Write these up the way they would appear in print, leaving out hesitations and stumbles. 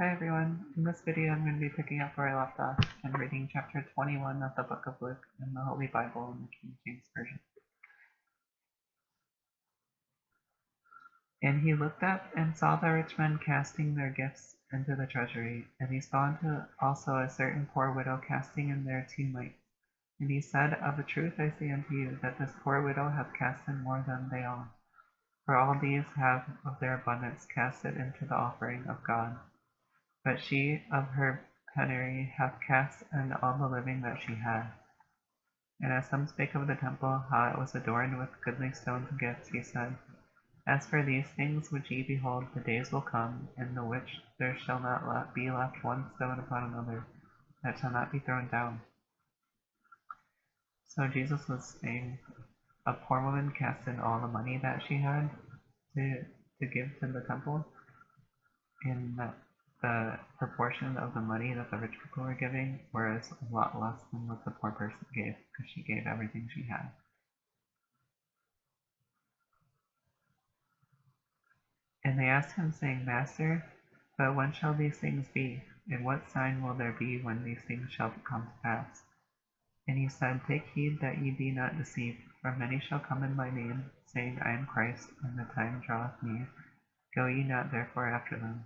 Hi everyone, in this video I'm going to be picking up where I left off and reading chapter 21 of the book of Luke in the Holy Bible in the King James Version. And he looked up and saw the rich men casting their gifts into the treasury, and he saw also a certain poor widow casting in there 2 mites. And he said, Of a truth I say unto you, that this poor widow hath cast in more than they all. For all these have of their abundance cast it into the offering of God. But she of her penury hath cast in all the living that she had. And as some spake of the temple, how it was adorned with goodly stones and gifts, he said, As for these things which ye behold, the days will come, in the which there shall not be left one stone upon another, that shall not be thrown down. So Jesus was saying, a poor woman cast in all the money that she had to give to the temple, and that the proportion of the money that the rich people were giving was a lot less than what the poor person gave, because she gave everything she had. And they asked him, saying, Master, but when shall these things be? And what sign will there be when these things shall come to pass? And he said, Take heed that ye be not deceived, for many shall come in my name, saying, I am Christ, and the time draweth near. Go ye not therefore after them.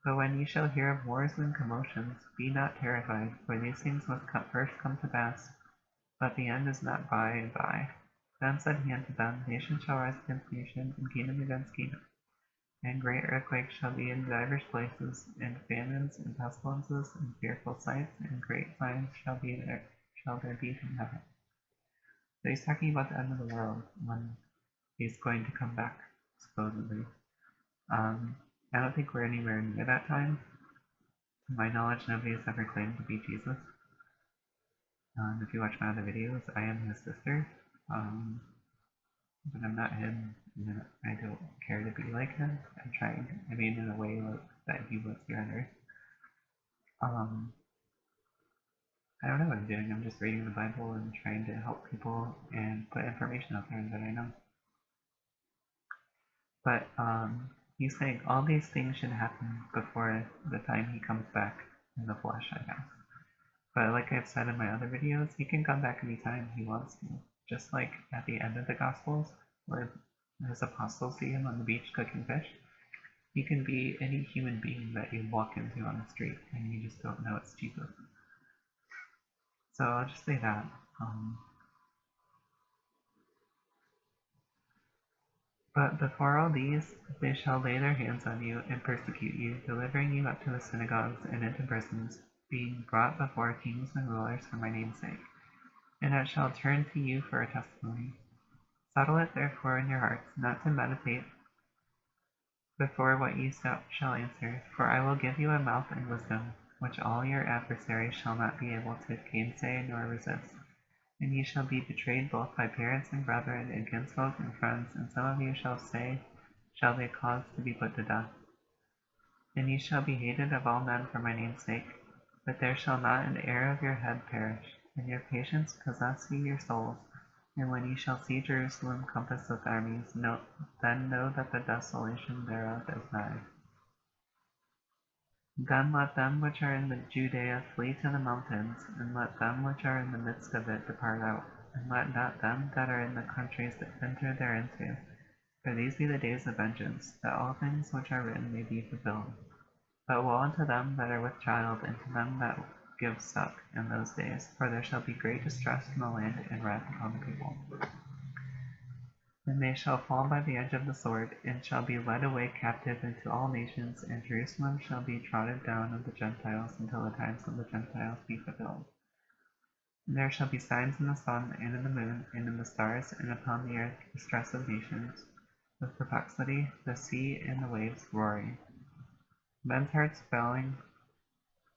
But when ye shall hear of wars and commotions, be not terrified, for these things must first come to pass, but the end is not by and by. Then said he unto them, Nation shall rise against nation, and kingdom against kingdom. And great earthquakes shall be in divers places, and famines, and pestilences, and fearful sights, and great signs shall there be from heaven. So he's talking about the end of the world, when he's going to come back, supposedly. I don't think we're anywhere near that time. To my knowledge, nobody has ever claimed to be Jesus. If you watch my other videos, I am his sister, but I'm not him, and I don't care to be like him. I'm trying, in a way like that he was here on Earth. I don't know what I'm doing. I'm just reading the Bible and trying to help people and put information out there that I know. But he's saying all these things should happen before the time he comes back in the flesh, I guess. But like I've said in my other videos, he can come back anytime he wants to. Just like at the end of the Gospels, where his apostles see him on the beach cooking fish, he can be any human being that you walk into on the street and you just don't know it's Jesus. So I'll just say that. But before all these, they shall lay their hands on you and persecute you, delivering you up to the synagogues and into prisons, being brought before kings and rulers for my name's sake. And it shall turn to you for a testimony. Settle it therefore in your hearts, not to meditate before what ye shall answer, for I will give you a mouth and wisdom, which all your adversaries shall not be able to gainsay nor resist. And ye shall be betrayed both by parents and brethren, and kinsfolk and friends, and some of you shall they cause to be put to death. And ye shall be hated of all men for my name's sake, but there shall not an hair of your head perish. And your patience possess ye your souls. And when ye shall see Jerusalem compassed with armies, then know that the desolation thereof is nigh. Then let them which are in the Judea flee to the mountains, and let them which are in the midst of it depart out, and let not them that are in the countries enter thereinto. For these be the days of vengeance, that all things which are written may be fulfilled. But woe unto them that are with child, and to them that give suck in those days, for there shall be great distress in the land, and wrath upon the people. And they shall fall by the edge of the sword, and shall be led away captive into all nations, and Jerusalem shall be trodden down of the Gentiles until the times of the Gentiles be fulfilled. And there shall be signs in the sun, and in the moon, and in the stars, and upon the earth distress of nations, with perplexity, the sea and the waves roaring. Men's hearts failing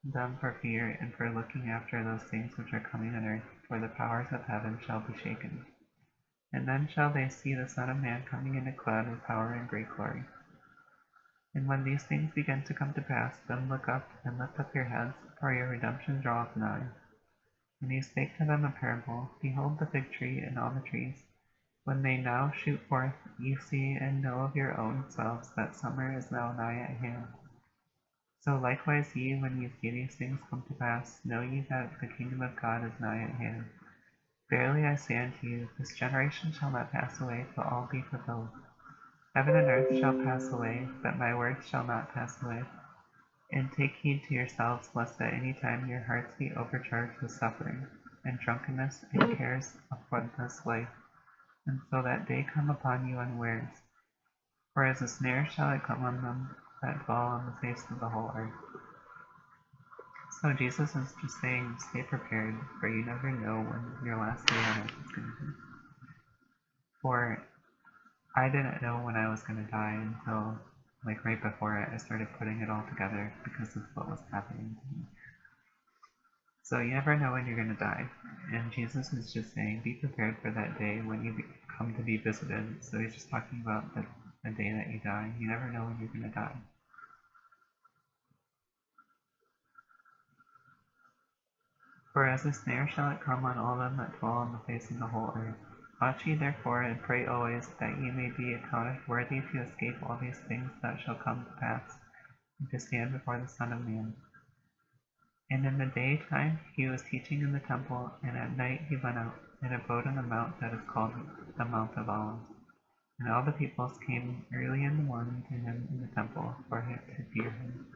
them for fear, and for looking after those things which are coming on earth, for the powers of heaven shall be shaken. And then shall they see the Son of Man coming in a cloud with power and great glory. And when these things begin to come to pass, then look up and lift up your heads, for your redemption draweth nigh. And he spake to them a parable. Behold the fig tree and all the trees. When they now shoot forth, ye see and know of your own selves that summer is now nigh at hand. So likewise ye, when ye see these things come to pass, know ye that the kingdom of God is nigh at hand. Verily I say unto you, this generation shall not pass away till all be fulfilled. Heaven and earth shall pass away, but my words shall not pass away. And take heed to yourselves, lest at any time your hearts be overcharged with suffering, and drunkenness, and cares of this life, and so that day come upon you unawares. For as a snare shall it come on them that dwell on the face of the whole earth. So Jesus is just saying, stay prepared, for you never know when your last day on earth is going to be. For I didn't know when I was going to die until, like, right before it, I started putting it all together because of what was happening to me. So you never know when you're going to die. And Jesus is just saying, be prepared for that day when you come to be visited. So he's just talking about the day that you die. You never know when you're going to die. For as a snare shall it come on all them that dwell on the face of the whole earth. Watch ye therefore, and pray always, that ye may be accounted worthy to escape all these things that shall come to pass, and to stand before the Son of Man. And in the daytime he was teaching in the temple, and at night he went out, and abode on the mount that is called the Mount of Olives. And all the peoples came early in the morning to him in the temple, for him to hear him.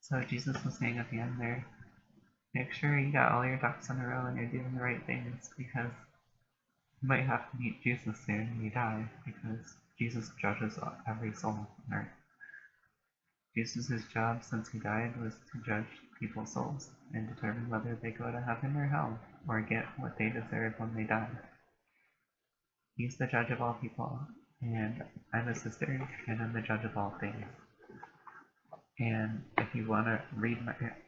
So Jesus was saying at the end there, make sure you got all your ducks in a row and you're doing the right things, because you might have to meet Jesus soon when you die, because Jesus judges every soul on earth. Jesus' job since he died was to judge people's souls and determine whether they go to heaven or hell, or get what they deserve when they die. He's the judge of all people, and I'm his sister, and I'm the judge of all things. And if you want to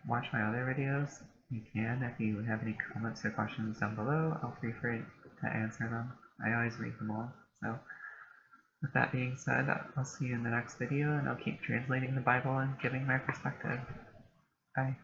watch my other videos, you can. If you have any comments or questions down below, I'll be free to answer them. I always read them all. So with that being said, I'll see you in the next video, and I'll keep translating the Bible and giving my perspective. Bye.